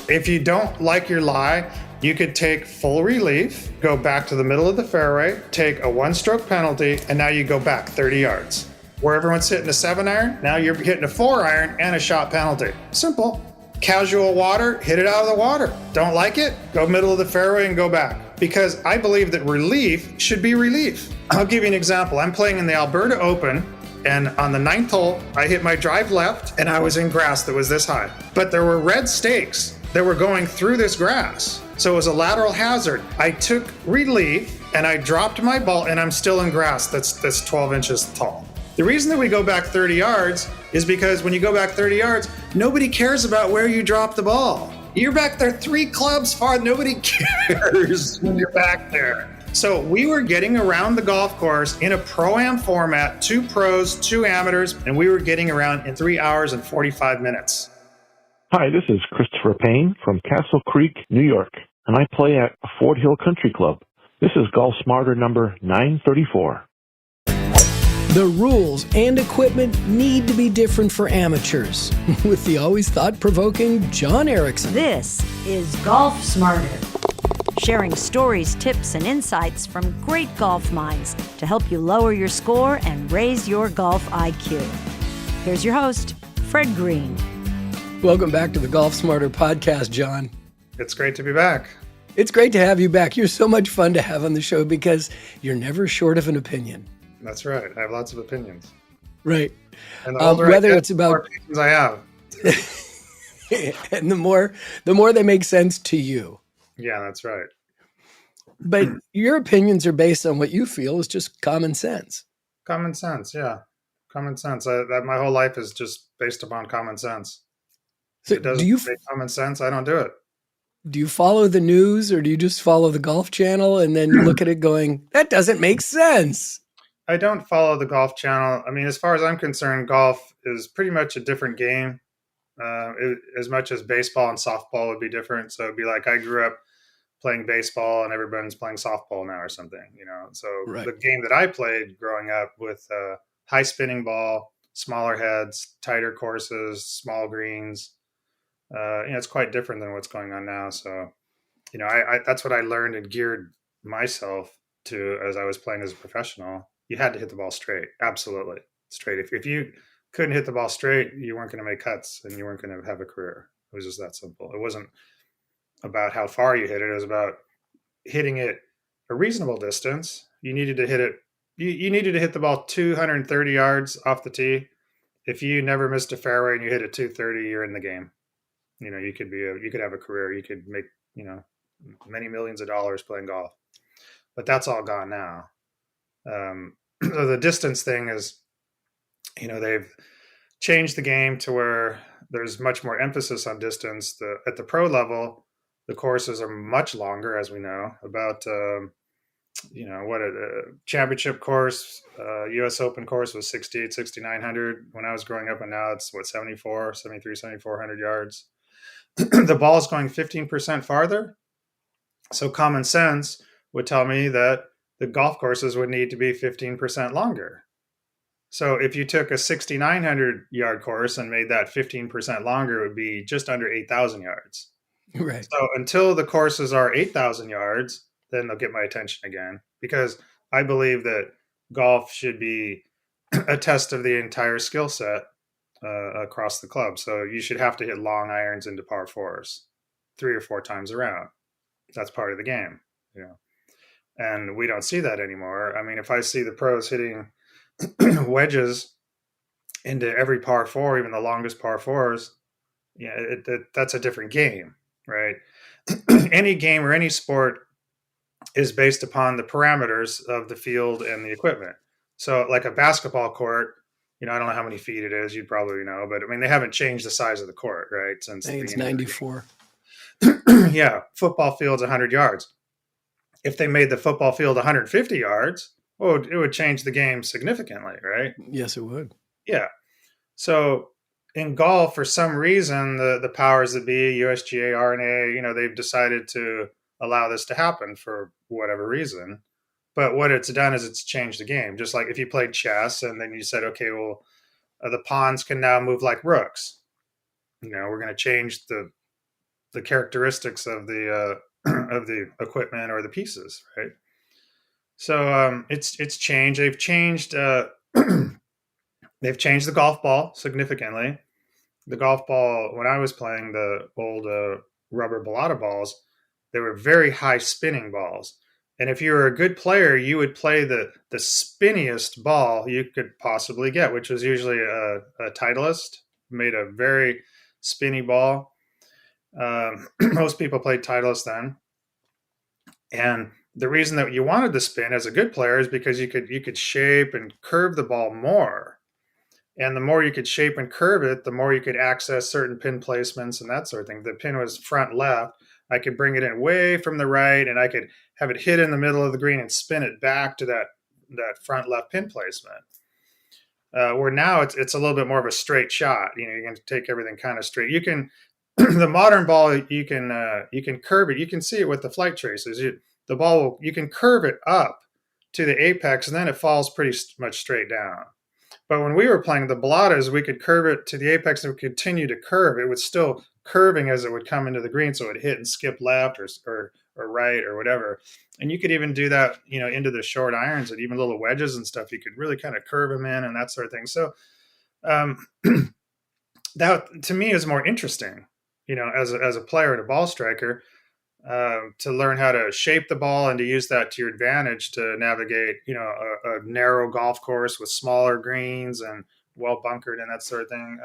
If you don't like your lie, you could take full relief, go back to the middle of the fairway, take a 1-stroke penalty, and now you go back 30 yards. Where everyone's hitting a 7-iron, now you're hitting a 4-iron and a shot penalty. Simple. Casual water, hit it out of the water. Don't like it? Go middle of the fairway and go back. Because I believe that relief should be relief. I'll give you an example. I'm playing in the Alberta Open, and on the 9th hole, I hit my drive left, and I was in grass that was this high. But there were red stakes that were going through this grass. So it was a lateral hazard. I took relief, and I dropped my ball, and I'm still in grass that's 12 inches tall. The reason that we go back 30 yards is because when you go back 30 yards, nobody cares about where you drop the ball. You're back there 3 clubs far, nobody cares when you're back there. So we were getting around the golf course in a pro-am format, 2 pros, 2 amateurs, and we were getting around in 3 hours and 45 minutes. Hi, this is Christopher Payne from Castle Creek, New York, and I play at Fort Hill Country Club. This is Golf Smarter number 934. The rules and equipment need to be different for amateurs. With the always thought-provoking John Erickson. This is Golf Smarter, sharing stories, tips, and insights from great golf minds to help you lower your score and raise your golf IQ. Here's your host, Fred Green. Welcome back to the Golf Smarter podcast, John. It's great to be back. It's great to have you back. You're so much fun to have on the show because you're never short of an opinion. That's right. I have lots of opinions. Right. And the older whether I get, it's about the more opinions I have. and the more they make sense to you. Yeah, that's right. But your opinions are based on what you feel is just common sense. Common sense, yeah. Common sense. That my whole life is just based upon common sense. So If it doesn't make common sense, I don't do it. Do you follow the news or do you just follow the Golf Channel and then you look at it going, that doesn't make sense? I don't follow the Golf Channel. I mean, as far as I'm concerned, golf is pretty much a different game. As much as baseball and softball would be different. So it'd be like I grew up playing baseball and everyone's playing softball now or something, you know. So Right. The game that I played growing up with high spinning ball, smaller heads, tighter courses, small greens, it's quite different than what's going on now. So, I that's what I learned and geared myself to as I was playing as a professional. You had to hit the ball straight. Absolutely. Straight. If you couldn't hit the ball straight, you weren't going to make cuts and you weren't going to have a career. It was just that simple. It wasn't about how far you hit it. It was about hitting it a reasonable distance. You needed to hit it. You needed to hit the ball 230 yards off the tee. If you never missed a fairway and you hit it 230, you're in the game. You could have a career. You could make, many millions of dollars playing golf, but that's all gone now. So the distance thing is, they've changed the game to where there's much more emphasis on distance. At the pro level, the courses are much longer, as we know. About, what a championship course, U.S. Open course was 6,800, 6,900 when I was growing up, and now it's 7,400 yards. The ball's going 15% farther. So common sense would tell me that the golf courses would need to be 15% longer. So if you took a 6,900 yard course and made that 15% longer, it would be just under 8,000 yards. Right. So until the courses are 8,000 yards, then they'll get my attention again, because I believe that golf should be a test of the entire skill set across the club. So you should have to hit long irons into par 4s 3 or 4 times around. That's part of the game, and we don't see that anymore. I mean, if I see the pros hitting wedges into every par 4, even the longest par 4s, that's a different game, right? Any game or any sport is based upon the parameters of the field and the equipment. So like a basketball court, I don't know how many feet it is. You'd probably know, but I mean, they haven't changed the size of the court, right? Since I think it's 94. Yeah. Football field's 100 yards. If they made the football field 150 yards, well, it would change the game significantly, right? Yes, it would. Yeah. So in golf, for some reason, the powers that be, USGA, RNA, they've decided to allow this to happen for whatever reason. But what it's done is it's changed the game. Just like if you played chess and then you said, okay, well, the pawns can now move like rooks. We're going to change the the characteristics of the of the equipment or the pieces, right? So it's changed. They've changed the golf ball significantly. The golf ball, when I was playing the old rubber balata balls, they were very high spinning balls. And if you were a good player, you would play the spinniest ball you could possibly get, which was usually a Titleist, made a very spinny ball. Most people played Titleist then. And the reason that you wanted to spin as a good player is because you could shape and curve the ball more. And the more you could shape and curve it, the more you could access certain pin placements and that sort of thing. The pin was front left. I could bring it in way from the right, and I could have it hit in the middle of the green and spin it back to that front left pin placement. Where now it's a little bit more of a straight shot. You know, you can take everything kind of straight. You can the modern ball, you can curve it. You can see it with the flight traces. You can curve it up to the apex, and then it falls pretty much straight down. But when we were playing the balatas, we could curve it to the apex and continue to curve. It was still curving as it would come into the green, so it would hit and skip left or right or whatever. And you could even do that, you know, into the short irons and even little wedges and stuff. You could really kind of curve them in and that sort of thing. So that to me is more interesting, you know, as a player and a ball striker. To learn how to shape the ball and to use that to your advantage to navigate, you know, a narrow golf course with smaller greens and well bunkered and that sort of thing.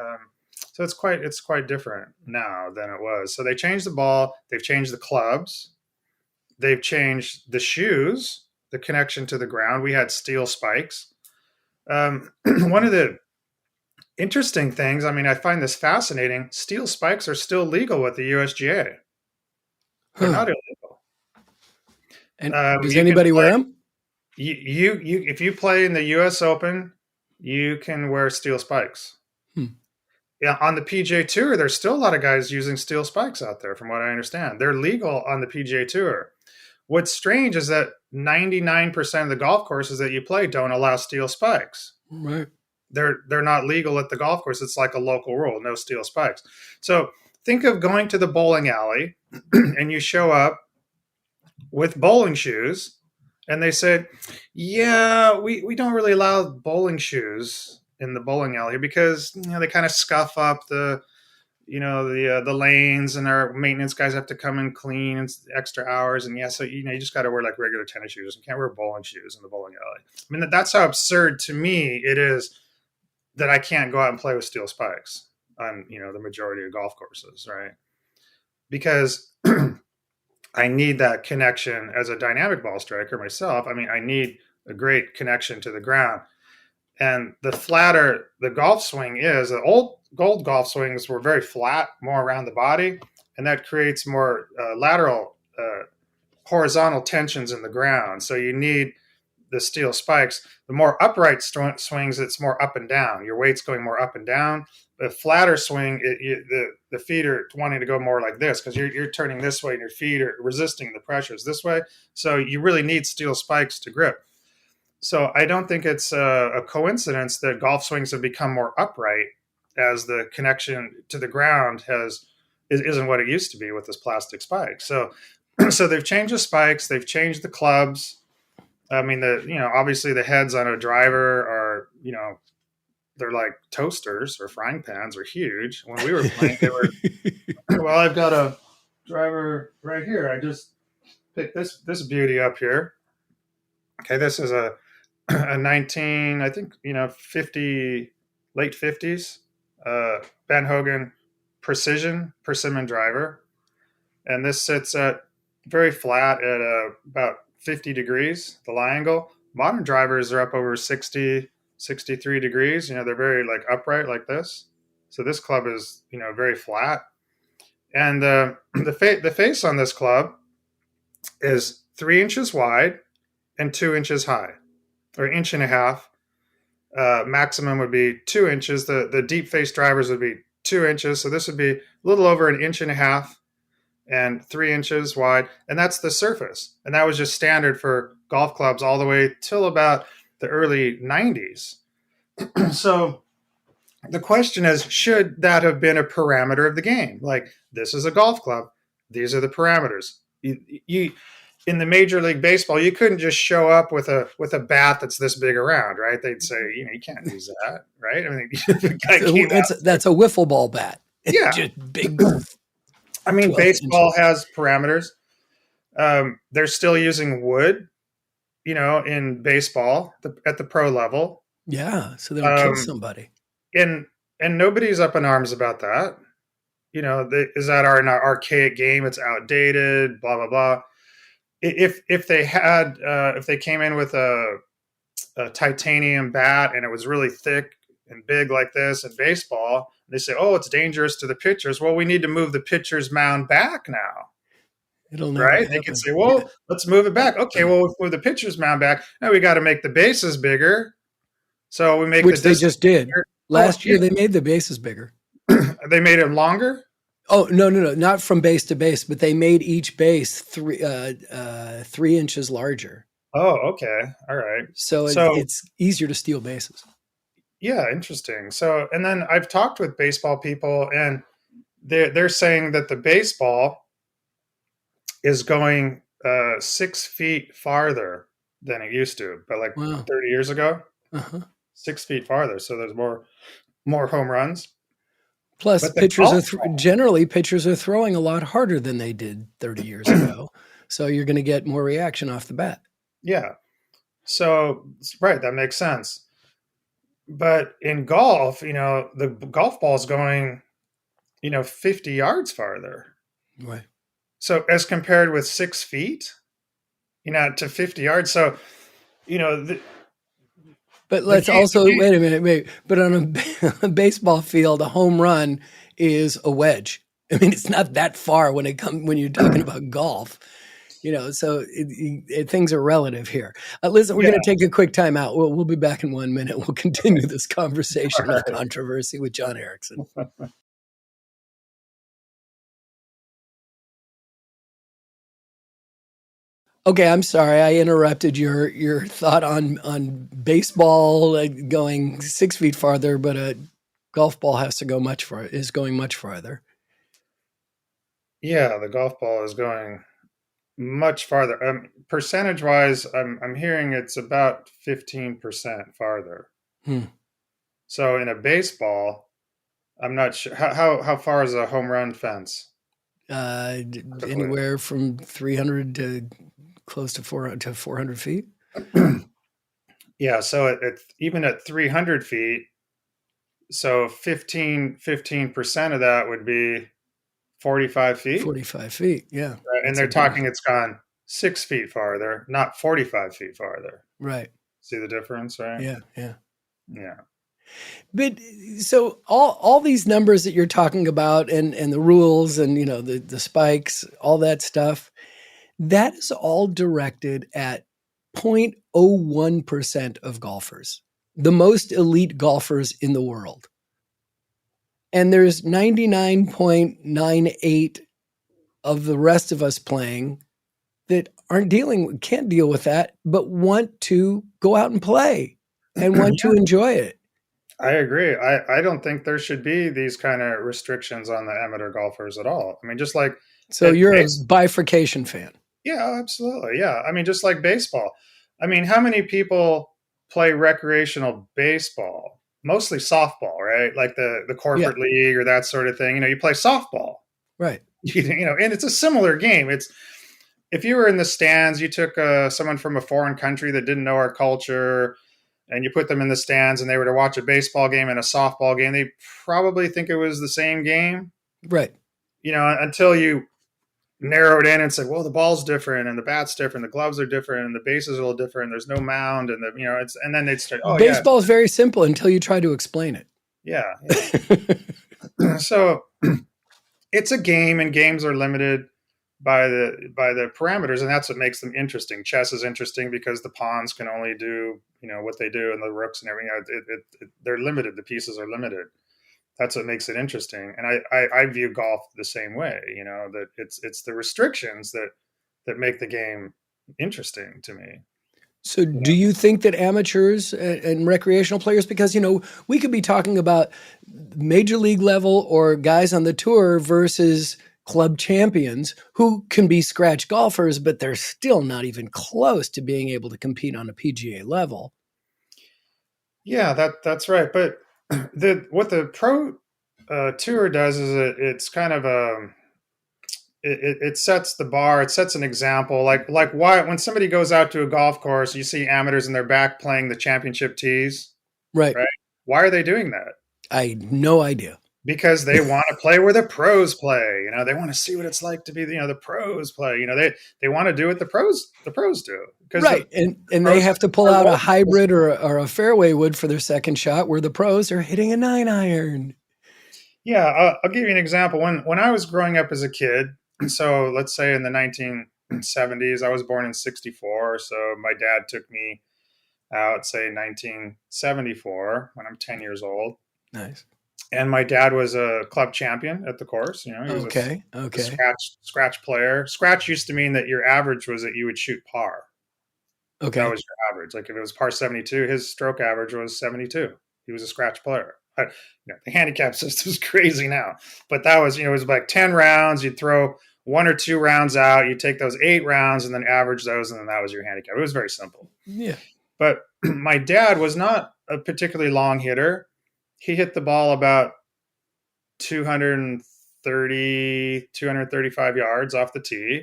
So it's quite different now than it was. So they changed the ball, they've changed the clubs, they've changed the shoes, the connection to the ground. We had steel spikes. One of the interesting things, I mean, I find this fascinating. Steel spikes are still legal with the USGA. They're not illegal. And does anybody wear them? You if you play in the U.S. Open, you can wear steel spikes. Yeah, on the PGA Tour, there's still a lot of guys using steel spikes out there, from what I understand. They're legal on the PGA Tour. What's strange is that 99% of the golf courses that you play don't allow steel spikes. Right. They're not legal at the golf course. It's like a local rule, no steel spikes. So think of going to the bowling alley and you show up with bowling shoes and they said, yeah, we don't really allow bowling shoes in the bowling alley because, you know, they kind of scuff up the lanes, and our maintenance guys have to come and clean and extra hours. And yeah, so, you know, you just got to wear like regular tennis shoes. You can't wear bowling shoes in the bowling alley. I mean, that's how absurd to me it is that I can't go out and play with steel spikes on, you know, the majority of golf courses, right? Because I need that connection as a dynamic ball striker myself. I mean, I need a great connection to the ground. And the flatter the golf swing is, the old golf swings were very flat, more around the body, and that creates more lateral, horizontal tensions in the ground. So you need the steel spikes. The more upright swings, it's more up and down. Your weight's going more up and down. The flatter swing, the feet are wanting to go more like this because you're turning this way and your feet are resisting the pressures this way. So you really need steel spikes to grip. So I don't think it's a coincidence that golf swings have become more upright as the connection to the ground isn't what it used to be with this plastic spike. So they've changed the spikes, they've changed the clubs. I mean, obviously the heads on a driver are, you know, they're like toasters or frying pans are huge. When we were playing, they were, well, I've got a driver right here. I just picked this beauty up here. Okay. This is a 19, I think, you know, 50, late 50s, Ben Hogan persimmon driver. And this sits at very flat at about 50 degrees, the lie angle. Modern drivers are up over 60, 63 degrees. You know, they're very like upright like this. So this club is, you know, very flat. And the face on this club is 3 inches wide and 2 inches high, or 1.5 inches. Maximum would be 2 inches. The deep face drivers would be 2 inches. So this would be a little over 1.5 inches and 3 inches wide. And that's the surface. And that was just standard for golf clubs all the way till about the early 90s. So the question is, should that have been a parameter of the game? Like, this is a golf club. these are the parameters. You in the Major League Baseball, you couldn't just show up with a bat that's this big around, right? They'd say, you can't use that, right? I mean, the guy came out, that's a wiffle ball bat. Yeah, just big. I mean, baseball has parameters. They're still using wood, in baseball at the pro level. Yeah, so they don't kill somebody. And nobody's up in arms about that. Is that an archaic game? It's outdated. Blah blah blah. If they came in with a titanium bat and it was really thick and big like this in baseball, they say, "Oh, it's dangerous to the pitchers." Well, we need to move the pitcher's mound back now. It'll never right? happen. They can say, "Well, let's move it back." Okay, well, we'll move the pitcher's mound back. Now we got to make the bases bigger. So we make which they just did bigger. last year. They made the bases bigger. They made them longer. Oh no, not from base to base, but they made each base 3 inches larger. Oh, okay, all right. So it's easier to steal bases. Yeah, interesting. So, and then I've talked with baseball people, and they're saying that the baseball is going 6 feet farther than it used to, but 30 years ago, 6 feet farther. So there's more home runs. Plus, pitchers are throwing a lot harder than they did 30 years ago. So you're going to get more reaction off the bat. Yeah. So, right, that makes sense. But in golf, the golf ball is going, 50 yards farther. Right. So as compared with 6 feet, to 50 yards. So, but let's also wait a minute. But on a baseball field, a home run is a wedge. I mean, it's not that far when you're talking about golf. So things are relative here. Listen, we're going to take a quick time out. We'll be back in 1 minute. We'll continue this conversation of controversy with John Erickson. Okay, I'm sorry. I interrupted your thought on baseball going 6 feet farther, but a golf ball is going much farther. Yeah, the golf ball is going much farther. Percentage-wise, I'm hearing it's about 15% farther. So in a baseball, I'm not sure how far is a home run fence. Anywhere from 300 to close to 400 feet. Yeah, so even at 300 feet, so 15% of that would be 45 feet. 45 feet, yeah. Right. And they're talking it's gone 6 feet farther, not 45 feet farther. Right. See the difference, right? Yeah. But so all these numbers that you're talking about and the rules and the spikes, all that stuff, that is all directed at 0.01% of golfers, the most elite golfers in the world. And there's 99.98 of the rest of us playing that can't deal with that, but want to go out and play and want to enjoy it. I agree. I don't think there should be these kind of restrictions on the amateur golfers at all. I mean, just like... So you're a bifurcation fan. Yeah, absolutely. Yeah. I mean, just like baseball. I mean, how many people play recreational baseball? Mostly softball, right? Like the corporate league or that sort of thing. You play softball. Right. And it's a similar game. It's if you were in the stands, you took someone from a foreign country that didn't know our culture and you put them in the stands and they were to watch a baseball game and a softball game, they probably think it was the same game. Right. Until you narrow it in and say, well, the ball's different and the bat's different, the gloves are different and the bases are a little different. There's no mound and and then they'd start. Oh, baseball is very simple until you try to explain it. Yeah. So it's a game and games are limited by the parameters, and that's what makes them interesting. Chess is interesting because the pawns can only do what they do, and the rooks and everything. They're limited. The pieces are limited. That's what makes it interesting. And I view golf the same way. That it's the restrictions that make the game interesting to me. So do you think that amateurs and recreational players, because, we could be talking about major league level or guys on the tour versus club champions who can be scratch golfers, but they're still not even close to being able to compete on a PGA level. Yeah, that's right. But what the pro tour does is it's kind of it sets the bar. It sets an example. Like why when somebody goes out to a golf course, you see amateurs in their back playing the championship tees. Right. Why are they doing that? I had no idea. Because they want to play where the pros play. They want to see what it's like to be the pros play. They want to do what the pros do. Right. And they have to pull out a hybrid or a fairway wood for their second shot, where the pros are hitting a 9-iron. Yeah, I'll give you an example. When I was growing up as a kid, so let's say in the 1970s, I was born in 64. So my dad took me out, say 1974, when I'm 10 years old. Nice. And my dad was a club champion at the course. He was okay. a scratch player. Scratch used to mean that your average was that you would shoot par. Okay. That was your average. Like if it was par 72, his stroke average was 72. He was a scratch player. The handicap system is crazy now, but that was, it was like 10 rounds. You'd throw 1 or 2 rounds out. You take those 8 rounds and then average those, and then that was your handicap. It was very simple. Yeah. But my dad was not a particularly long hitter. He hit the ball about 230, 235 yards off the tee.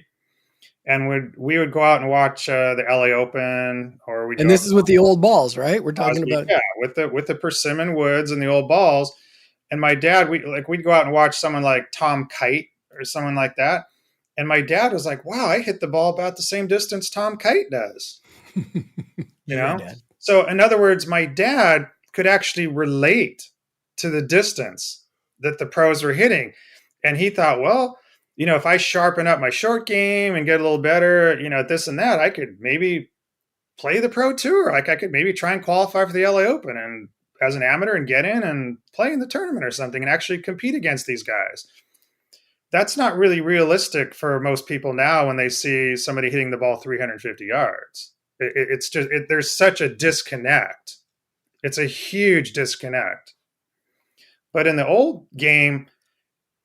And we would go out and watch the LA Open, and this is with the old balls, right? We're talking about with the persimmon woods and the old balls. And my dad, we'd go out and watch someone like Tom Kite or someone like that. And my dad was like, "Wow, I hit the ball about the same distance Tom Kite does." So in other words, my dad could actually relate to the distance that the pros were hitting, and he thought, well, if I sharpen up my short game and get a little better, at this and that, I could maybe play the pro tour. Like I could maybe try and qualify for the LA Open and as an amateur and get in and play in the tournament or something and actually compete against these guys. That's not really realistic for most people now when they see somebody hitting the ball 350 yards. It's just, there's such a disconnect. It's a huge disconnect. But in the old game,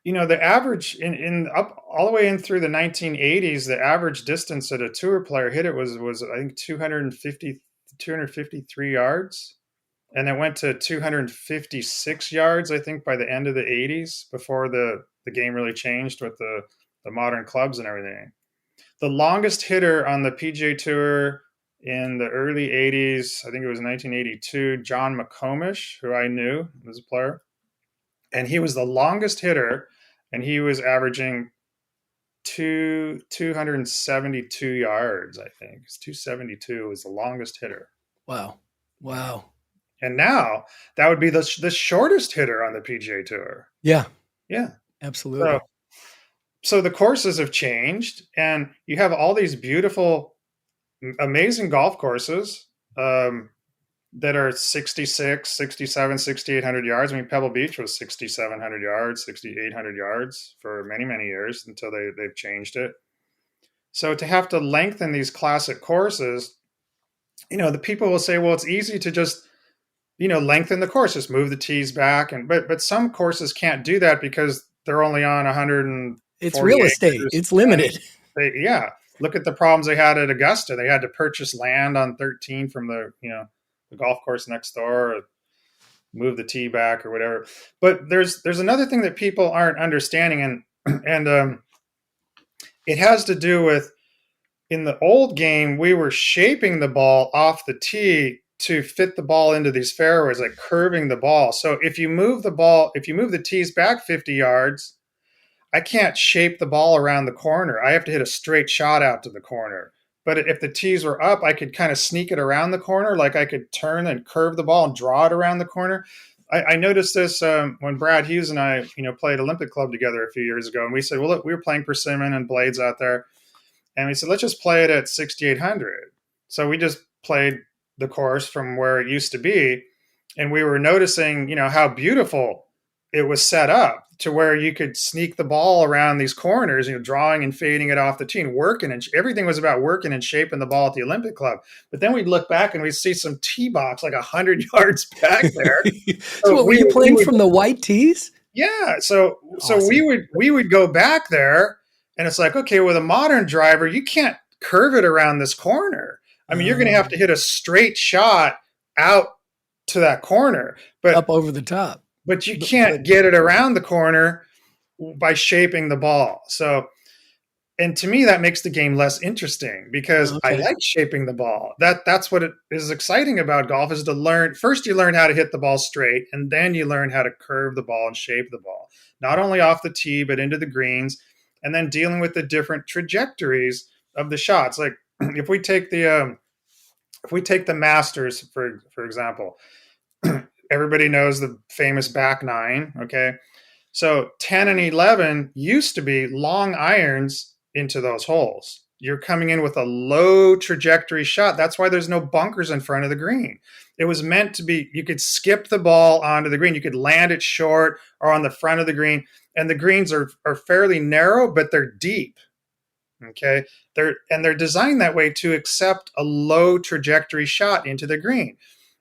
the average in up all the way in through the 1980s, the average distance that a tour player hit it was I think 253 yards. And it went to 256 yards, I think, by the end of the 80s, before the game really changed with the modern clubs and everything. The longest hitter on the PGA Tour in the early 80s, I think it was 1982, John McComish, who I knew was a player. And he was the longest hitter, and he was averaging 272 yards, I think. 272 was the longest hitter. Wow. And now that would be the shortest hitter on the PGA Tour. Yeah. Yeah. Absolutely. So the courses have changed, and you have all these beautiful, amazing golf courses that are 66, 67, 6,800 yards. I mean, Pebble Beach was 6,700 yards, 6,800 yards for many, many years until they've changed it. So to have to lengthen these classic courses, the people will say, well, it's easy to just, lengthen the course, just move the tees back. But some courses can't do that because they're only on 100. It's real estate. It's limited. Look at the problems they had at Augusta. They had to purchase land on 13 from the golf course next door, or move the tee back or whatever. But there's another thing that people aren't understanding, and it has to do with, in the old game, we were shaping the ball off the tee to fit the ball into these fairways, like curving the ball. So if you move the tees back 50 yards, I can't shape the ball around the corner. I have to hit a straight shot out to the corner. But if the tees were up, I could kind of sneak it around the corner. Like I could turn and curve the ball and draw it around the corner. I noticed this when Brad Hughes and I, played Olympic Club together a few years ago. And we said, well, look, we were playing persimmon and blades out there. And we said, let's just play it at 6,800. So we just played the course from where it used to be. And we were noticing, how beautiful it was set up to where you could sneak the ball around these corners, drawing and fading it off the tee and working. And everything was about working and shaping the ball at the Olympic Club. But then we'd look back and we'd see some tee box like 100 yards back there. So were you playing from the white tees? Yeah. So Awesome. we would go back there, and it's like, okay, with a modern driver, you can't curve it around this corner. I mean, you're going to have to hit a straight shot out to that corner, Up over the top. but you But can't get it around the corner by shaping the ball. So, and to me, that makes the game less interesting because I okay. like shaping the ball. That's what it is exciting about golf, is to learn. First, you learn how to hit the ball straight, and then you learn how to curve the ball and shape the ball, not only off the tee but into the greens, and then dealing with the different trajectories of the shots. Like if we take the Masters for example, everybody knows the famous back nine. Okay, so 10 and 11 used to be long irons into those holes. You're coming in with a low trajectory shot. That's why there's no bunkers in front of the green. It was meant to be, you could skip the ball onto the green. You could land it short or on the front of the green. And the greens are fairly narrow, but they're deep. Okay. They're designed that way to accept a low trajectory shot into the green.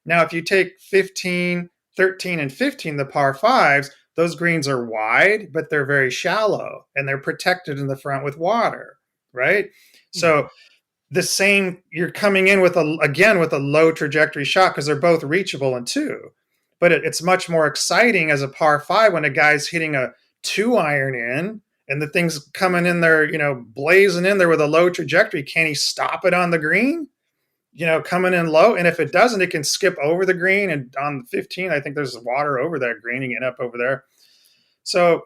Now, if you take 15, 13, and 15, the par fives, those greens are wide, but they're very shallow and they're protected in the front with water, right? So the same, you're coming in with a low trajectory shot because they're both reachable in two. But it's much more exciting as a par five when a guy's hitting a 2-iron in and the thing's coming in there, blazing in there with a low trajectory. Can he stop it on the green? Coming in low. And if it doesn't, it can skip over the green. And on 15, I think there's water over that green. You get up over there. So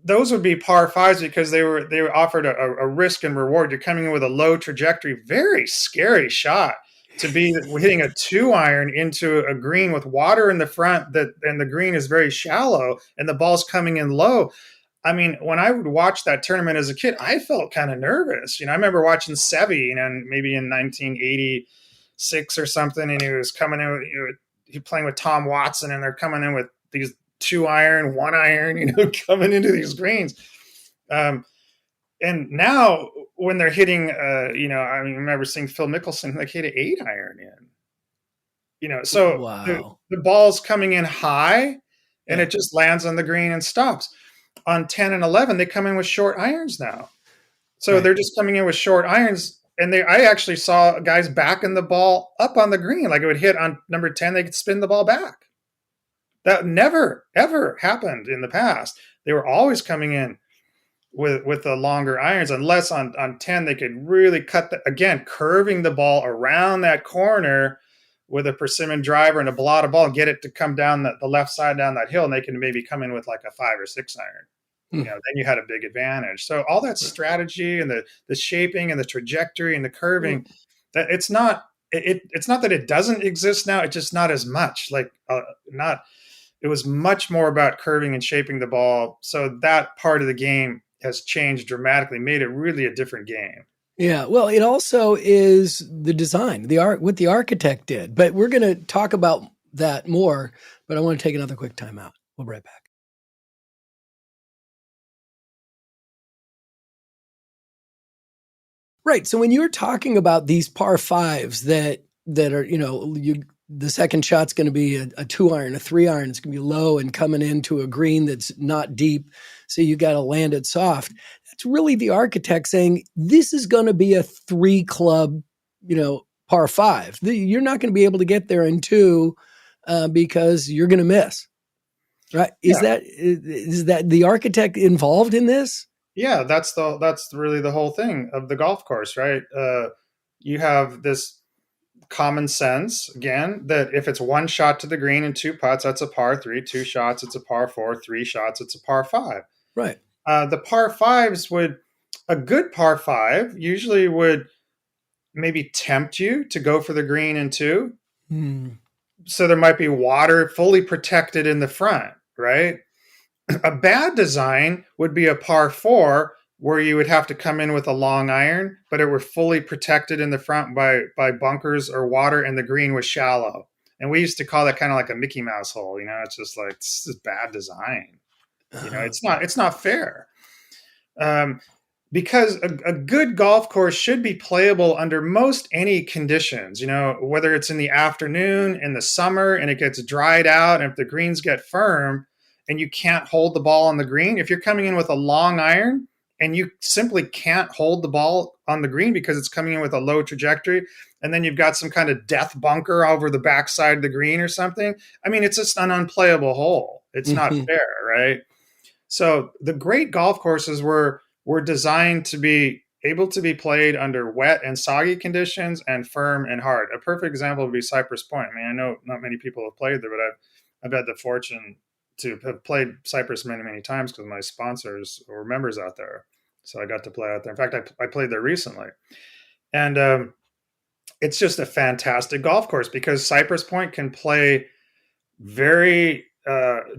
those would be par fives because they were offered a risk and reward. You're coming in with a low trajectory, very scary shot to be hitting a 2-iron into a green with water in the front and the green is very shallow and the ball's coming in low. I mean, when I would watch that tournament as a kid, I felt kind of nervous. I remember watching Seve, maybe in 1986 or something, and he was coming in, he playing with Tom Watson, and they're coming in with these 2-iron, 1-iron, coming into these greens. And now when they're hitting, I remember seeing Phil Mickelson hit an 8-iron in. So wow. the ball's coming in high, and it just lands on the green and stops. On 10 and 11, they come in with short irons now. So they're just coming in with short irons. And I actually saw guys backing the ball up on the green. Like it would hit on number 10, they could spin the ball back. That never, ever happened in the past. They were always coming in with the longer irons, unless on 10, they could really curving the ball around that corner with a persimmon driver and a blotted ball and get it to come down the left side down that hill, and they can maybe come in with like a 5 or 6-iron. Then you had a big advantage. So all that strategy and the shaping and the trajectory and the curving, that it's not that it doesn't exist now. It's just not as much. It was much more about curving and shaping the ball. So that part of the game has changed dramatically, made it really a different game. Yeah, well, it also is the design, what the architect did. But we're going to talk about that more, but I want to take another quick time out. We'll be right back. Right, so when you're talking about these par fives that are, the second shot's going to be a 2-iron, a 3-iron, it's going to be low and coming into a green that's not deep, so you got to land it soft. That's really the architect saying, this is going to be a 3-club, par five. You're not going to be able to get there in 2 because you're going to miss. Right? Yeah. Is that the architect involved in this? Yeah, that's really the whole thing of the golf course, right? You have this common sense, again, that if it's 1 shot to the green and 2 putts, that's a par 3. 2 shots, it's a par 4. 3 shots, it's a par 5. Right. The par 5s a good par 5 usually would maybe tempt you to go for the green in 2. So there might be water fully protected in the front, right? A bad design would be a par 4 where you would have to come in with a long iron, but it were fully protected in the front by bunkers or water, and the green was shallow. And we used to call that kind of like a Mickey Mouse hole. It's just like, this is bad design. It's not fair. Because a good golf course should be playable under most any conditions, whether it's in the afternoon, in the summer, and it gets dried out, and if the greens get firm, and you can't hold the ball on the green, if you're coming in with a long iron and you simply can't hold the ball on the green because it's coming in with a low trajectory, and then you've got some kind of death bunker over the backside of the green or something, I mean, it's just an unplayable hole. It's not fair, right? So the great golf courses were designed to be able to be played under wet and soggy conditions and firm and hard. A perfect example would be Cypress Point. I mean, I know not many people have played there, but I've had the fortune to have played Cypress many, many times because my sponsors were members out there. So I got to play out there. In fact, I played there recently. And it's just a fantastic golf course because Cypress Point can play very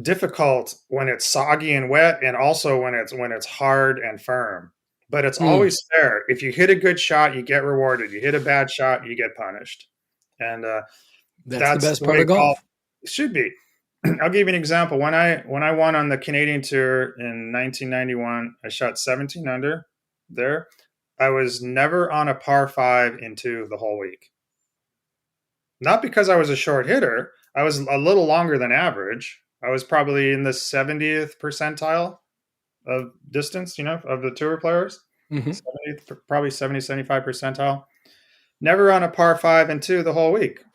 difficult when it's soggy and wet, and also when it's hard and firm. But it's always fair. If you hit a good shot, you get rewarded. You hit a bad shot, you get punished. And that's the best part of golf. It should be. I'll give you an example. When I won on the Canadian Tour in 1991, I shot 17 under there. I was never on a par 5 in 2 the whole week. Not because I was a short hitter. I was a little longer than average. I was probably in the 70th percentile of distance, of the tour players. 70, probably 70, 75 percentile. Never on a par 5 and 2 the whole week.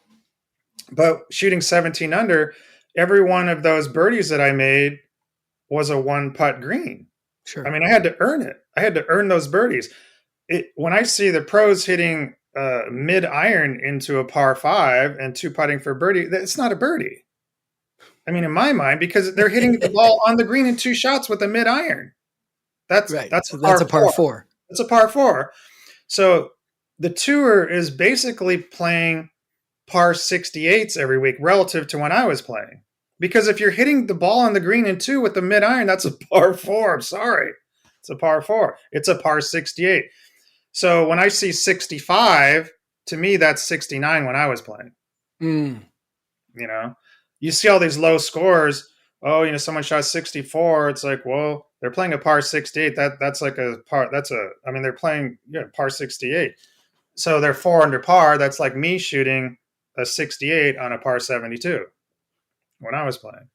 But shooting 17 under, every one of those birdies that I made was a one putt green. Sure. I mean, I had to earn it. I had to earn those birdies. When I see the pros hitting mid iron into a par 5 and 2 putting for birdie, it's not a birdie. I mean, in my mind, because they're hitting the ball on the green in 2 shots with a mid iron. That's right. That's a par 4. It's a par 4. So the tour is basically playing par 68s every week relative to when I was playing. Because if you're hitting the ball on the green in 2 with the mid iron, that's a par 4. I'm sorry. It's a par 4. It's a par 68. So when I see 65, to me, that's 69 when I was playing. You see all these low scores. Oh, someone shot 64. It's like, well, they're playing a par 68. That's like a par. They're playing par 68. So they're 4 under par. That's like me shooting a 68 on a par 72 when I was playing.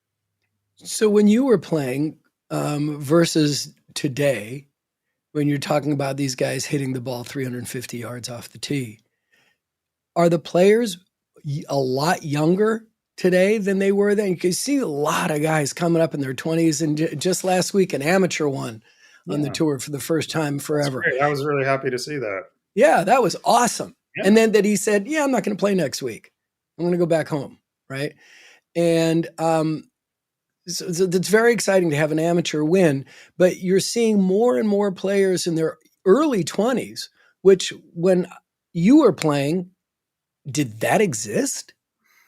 So when you were playing versus today, when you're talking about these guys hitting the ball 350 yards off the tee, are the players a lot younger today than they were then? You can see a lot of guys coming up in their 20s, and just last week, an amateur won on the tour for the first time forever. I was really happy to see that. Yeah, that was awesome. Yeah. And then that he said, I'm not going to play next week. I'm going to go back home, right? And so it's very exciting to have an amateur win, but you're seeing more and more players in their early 20s, which when you were playing, did that exist?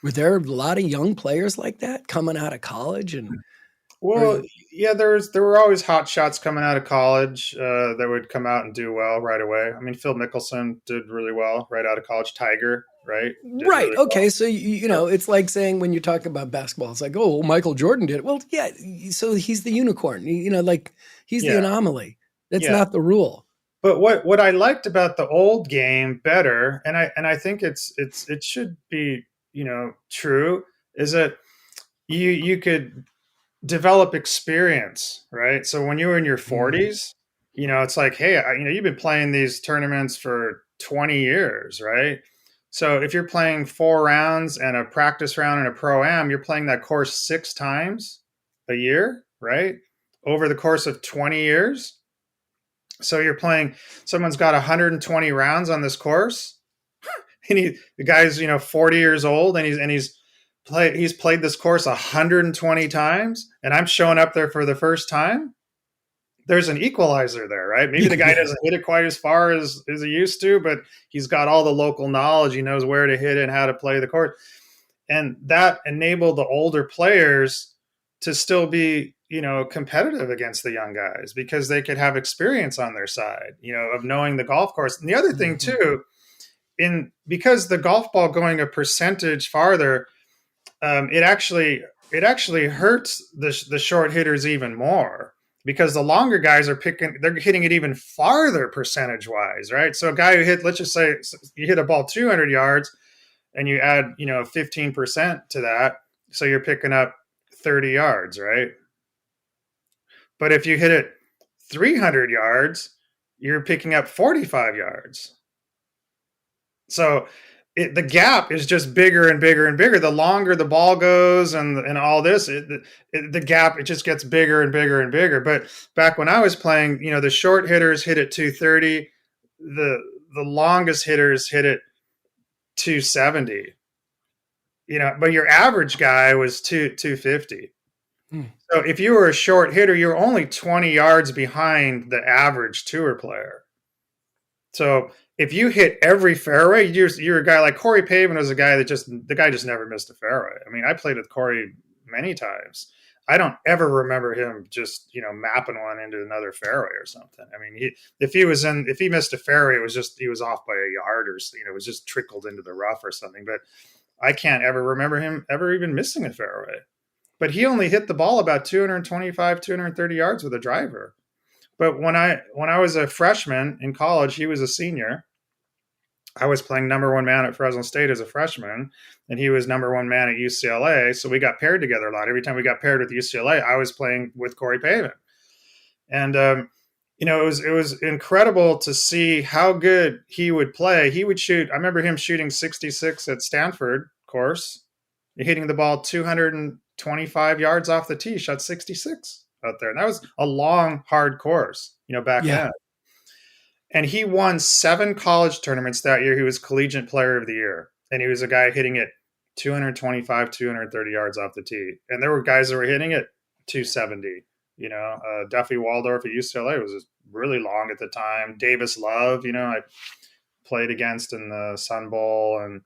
Were there a lot of young players like that coming out of college? Well, yeah, there were always hot shots coming out of college that would come out and do well right away. I mean, Phil Mickelson did really well right out of college. Tiger, right? Right. Really okay. well. So, it's like saying when you're talking about basketball, it's like, oh, Michael Jordan did it. Well, yeah. So he's the unicorn, he's the anomaly. That's not the rule. But what I liked about the old game better, and I think it should be, true, is that you could develop experience, right? So when you were in your 40s, it's like, hey, you've been playing these tournaments for 20 years, right? So if you're playing 4 rounds and a practice round and a pro-am, you're playing that course 6 times a year, right? Over the course of 20 years. So you're playing, someone's got 120 rounds on this course, and the guy's 40 years old, and he's played this course 120 times, and I'm showing up there for the first time. There's an equalizer there, right? Maybe the guy doesn't hit it quite as far as he used to, but he's got all the local knowledge. He knows where to hit it and how to play the course. And that enabled the older players to still be, competitive against the young guys because they could have experience on their side, of knowing the golf course. And the other thing too, because the golf ball going a percentage farther, it actually hurts the short hitters even more. Because the longer guys they're hitting it even farther percentage wise, right? So a guy who let's just say you hit a ball 200 yards and you add, 15% to that. So you're picking up 30 yards, right? But if you hit it 300 yards, you're picking up 45 yards. So the gap is just bigger and bigger and bigger. The longer the ball goes and all this, the gap, it just gets bigger and bigger and bigger. But back when I was playing, the short hitters hit at 230. The longest hitters hit at 270. But your average guy was 250. So if you were a short hitter, you're only 20 yards behind the average tour player. So if you hit every fairway, you're a guy like Corey Pavin was a guy that just never missed a fairway. I mean, I played with Corey many times. I don't ever remember him just, mapping one into another fairway or something. I mean, if he missed a fairway, it was just, he was off by a yard or, it was just trickled into the rough or something. But I can't ever remember him ever even missing a fairway. But he only hit the ball about 225, 230 yards with a driver. But when I was a freshman in college, he was a senior. I was playing number one man at Fresno State as a freshman, and he was number one man at UCLA. So we got paired together a lot. Every time we got paired with UCLA, I was playing with Corey Pavin. And, it was incredible to see how good he would play. He would shoot. I remember him shooting 66 at Stanford course, hitting the ball 225 yards off the tee, shot 66 out there. And that was a long, hard course, back then. And he won 7 college tournaments that year. He was collegiate player of the year. And he was a guy hitting it 225, 230 yards off the tee. And there were guys that were hitting it 270. Duffy Waldorf at UCLA was really long at the time. Davis Love, I played against in the Sun Bowl, and,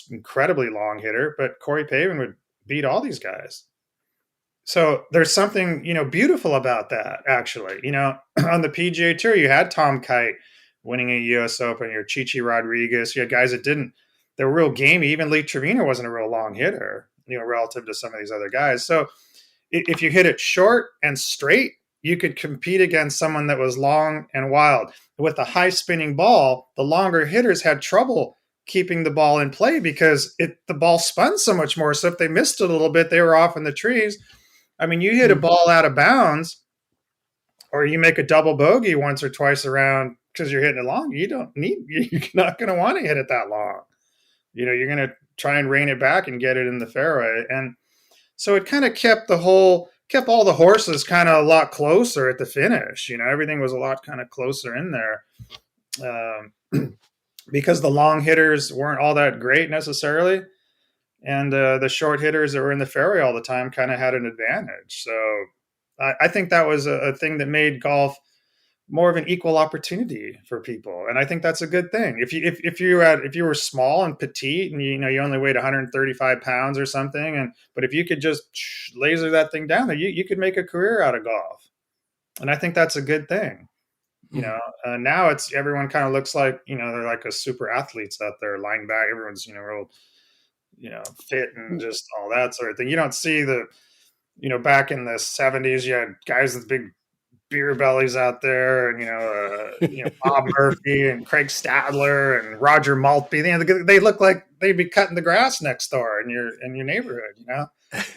incredibly long hitter. But Corey Pavin would beat all these guys. So there's something, beautiful about that, actually. On the PGA Tour, you had Tom Kite winning a U.S. Open, your Chichi Rodriguez. You had guys that they were real gamey. Even Lee Trevino wasn't a real long hitter, relative to some of these other guys. So if you hit it short and straight, you could compete against someone that was long and wild. With a high spinning ball, the longer hitters had trouble keeping the ball in play because the ball spun so much more. So if they missed it a little bit, they were off in the trees. I mean, you hit a ball out of bounds, or you make a double bogey once or twice around because you're hitting it long. You're not going to want to hit it that long. You're going to try and rein it back and get it in the fairway. And so it kind of kept all the horses kind of a lot closer at the finish. Everything was a lot kind of closer in there because the long hitters weren't all that great necessarily. And the short hitters that were in the fairway all the time kind of had an advantage. So I think that was a thing that made golf more of an equal opportunity for people. And I think that's a good thing. If you were small and petite and you only weighed 135 pounds or something, but if you could just laser that thing down there, you could make a career out of golf. And I think that's a good thing. Now everyone kind of looks like, they're like a super athletes out there lying back. Everyone's, real, fit and just all that sort of thing. You don't see back in the 70s, you had guys with big beer bellies out there, and Bob Murphy and Craig Stadler and Roger Maltby. They look like they'd be cutting the grass next door in your neighborhood.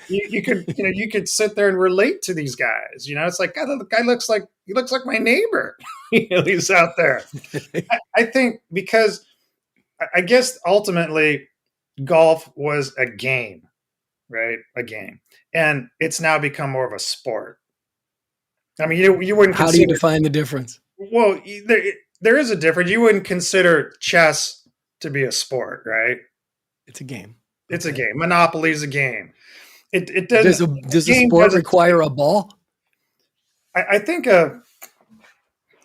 You could sit there and relate to these guys. It's like, God, the guy looks like my neighbor. He's out there. I think because I guess ultimately golf was a game, right? A game, and it's now become more of a sport. I mean, you wouldn't. How do you define the difference? Well, there is a difference. You wouldn't consider chess to be a sport, right? It's a game. It's a game. Monopoly is a game. It doesn't. Does a sport require a ball? I think.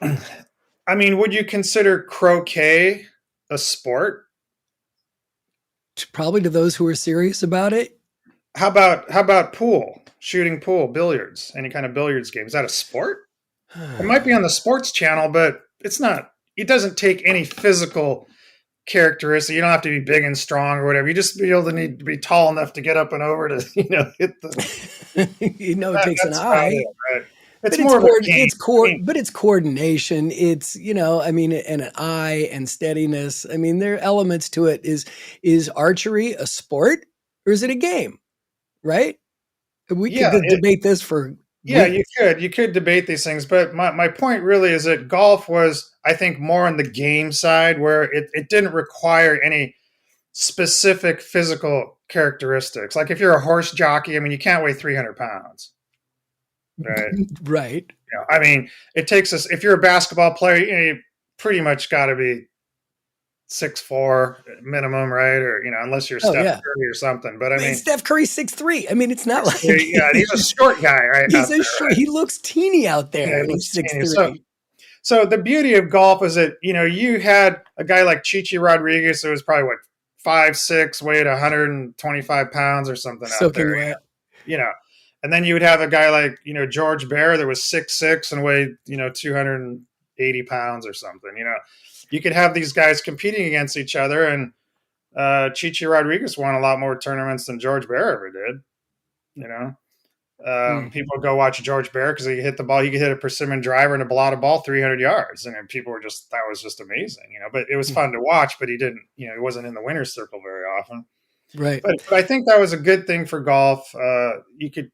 I mean, would you consider croquet a sport? Probably to those who are serious about it. How about pool? Shooting pool, billiards, any kind of billiards game. Is that a sport? It might be on the sports channel, but it's not. It doesn't take any physical characteristic. You don't have to be big and strong or whatever. You just need to be tall enough to get up and over to hit the. It takes an eye. Right? It's more of a game. But it's coordination. It's and an eye and steadiness. I mean, there are elements to it. Is archery a sport or is it a game? Right? We could debate this for Yeah, you could debate these things, but my point really is that golf was, I think, more on the game side, where it didn't require any specific physical characteristics. Like if you're a horse jockey, I mean, you can't weigh 300 pounds, right? Right. You know, I mean, it takes us. If you're a basketball player, you pretty much got to be 6'4" minimum, right? Or unless you're Oh Steph yeah. Curry or something. But I mean, Steph Curry's 6'3". I mean, it's not like yeah, he's a short guy, right? he's a short. Right? He looks teeny out there. Yeah, and he's 6'3". So the beauty of golf is that you had a guy like Chichi Rodriguez who was probably what 5'6", weighed 125 pounds or something out there. Wet. And then you would have a guy like George Bear that was 6'6" and weighed 280 pounds or something. You could have these guys competing against each other, and Chichi Rodriguez won a lot more tournaments than George Bear ever did. People go watch George Bear because he could hit the ball. He could hit a persimmon driver and a blotted ball 300 yards, and people were that was just amazing. But it was fun to watch. But he didn't, he wasn't in the winner's circle very often. Right. But I think that was a good thing for golf. You could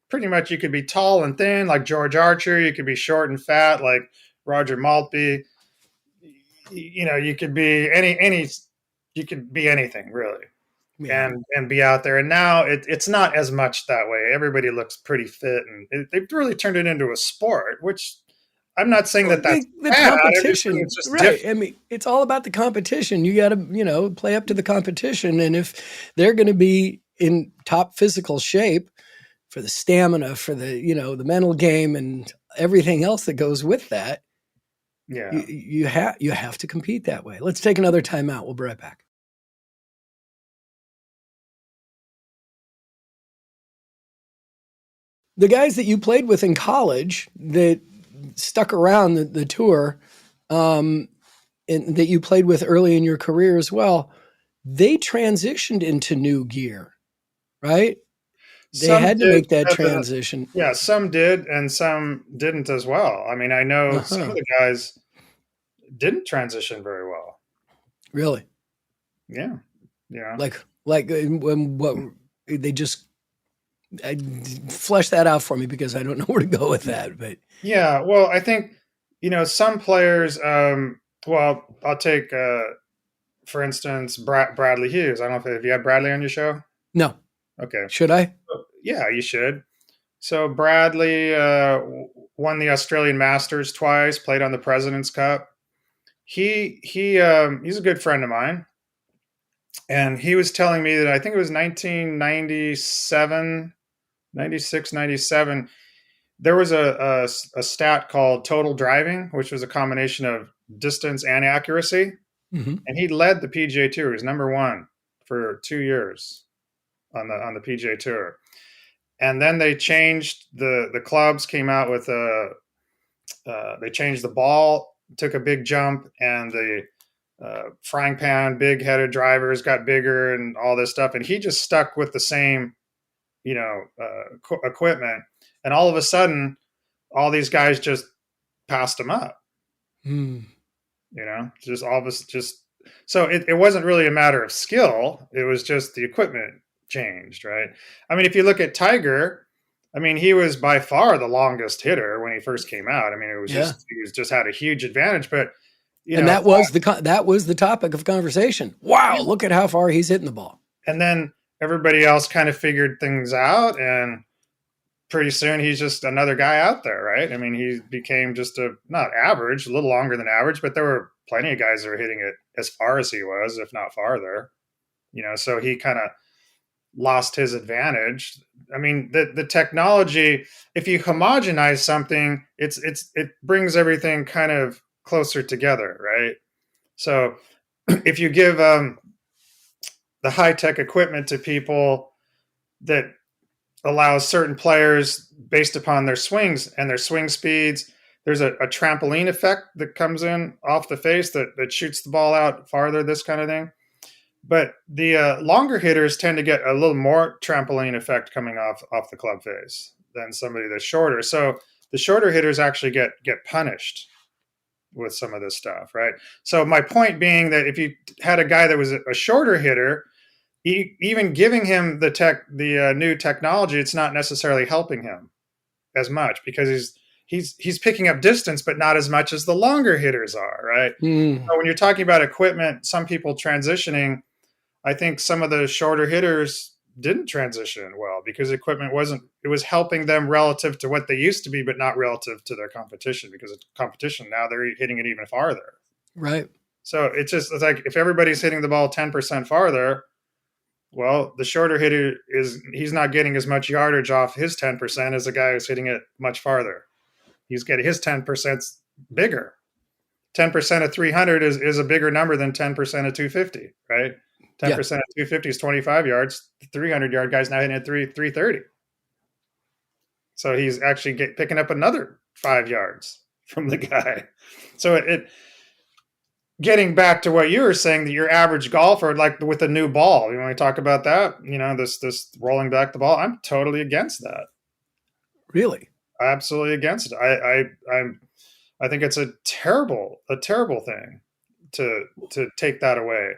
be tall and thin like George Archer. You could be short and fat like Roger Maltby. You could be you could be anything really. Yeah. And be out there. And now it's not as much that way. Everybody looks pretty fit, and they've really turned it into a sport, which I'm not saying that's the bad. competition. It's just right. different. I mean, it's all about the competition. You got to, play up to the competition. And if they're going to be in top physical shape for the stamina, for the, the mental game and everything else that goes with that, yeah, you have to compete that way. Let's take another timeout. We'll be right back. The guys that you played with in college that stuck around the tour, and that you played with early in your career as well, they transitioned into new gear, right? They had to make that transition. Yeah, some did, and some didn't as well. I mean, I know some of the guys didn't transition very well. Really? Yeah. Like when what they just. Flesh that out for me because I don't know where to go with that. But yeah, well, I think some players. Well, I'll take for instance Bradley Hughes. I don't know if you had Bradley on your show. No. Okay. Should I? Yeah, you should. So Bradley won the Australian Masters twice. Played on the President's Cup. He's a good friend of mine, and he was telling me that I think it was 1997. 96, 97, there was a stat called total driving, which was a combination of distance and accuracy. Mm-hmm. And he led the PGA Tour. He was number one for 2 years on the PGA Tour. And then they changed the clubs, came out with they changed the ball, took a big jump, and the frying pan, big headed drivers got bigger and all this stuff. And he just stuck with the same equipment, and all of a sudden all these guys just passed him up. Just all of us so it wasn't really a matter of skill. It was just the equipment changed, right? I mean, if you look at Tiger, I mean, he was by far the longest hitter when he first came out. I mean, it was he just had a huge advantage, but that was the topic of conversation. Wow, look at how far he's hitting the ball. And then everybody else kind of figured things out, and pretty soon he's just another guy out there, right? I mean, he became just not average, a little longer than average, but there were plenty of guys that were hitting it as far as he was, if not farther. So he kind of lost his advantage. I mean, the technology, if you homogenize something, it brings everything kind of closer together, right? So if you give the high-tech equipment to people that allows certain players, based upon their swings and their swing speeds, there's a trampoline effect that comes in off the face that shoots the ball out farther, this kind of thing. But the longer hitters tend to get a little more trampoline effect coming off the club face than somebody that's shorter. So the shorter hitters actually get punished with some of this stuff, right? So my point being that if you had a guy that was a shorter hitter, even giving him the new technology, it's not necessarily helping him. as much because he's picking up distance, but not as much as the longer hitters are, right? So when you're talking about equipment, some people transitioning, I think some of the shorter hitters didn't transition well because equipment it was helping them relative to what they used to be, but not relative to their competition, because it's competition now they're hitting it even farther. Right. So it's like if everybody's hitting the ball 10% farther, well, the shorter hitter he's not getting as much yardage off his 10% as the guy who's hitting it much farther. He's getting his 10% bigger. 10% of 300 is a bigger number than 10% of 250, right? 10% of 250 is 25 yards. The 300-yard guy's now hitting at 330. So he's actually picking up another 5 yards from the guy. So it getting back to what you were saying, that your average golfer, like with a new ball, you want to talk about that? This rolling back the ball. I'm totally against that. Really? Absolutely against it. I think it's a terrible thing to take that away.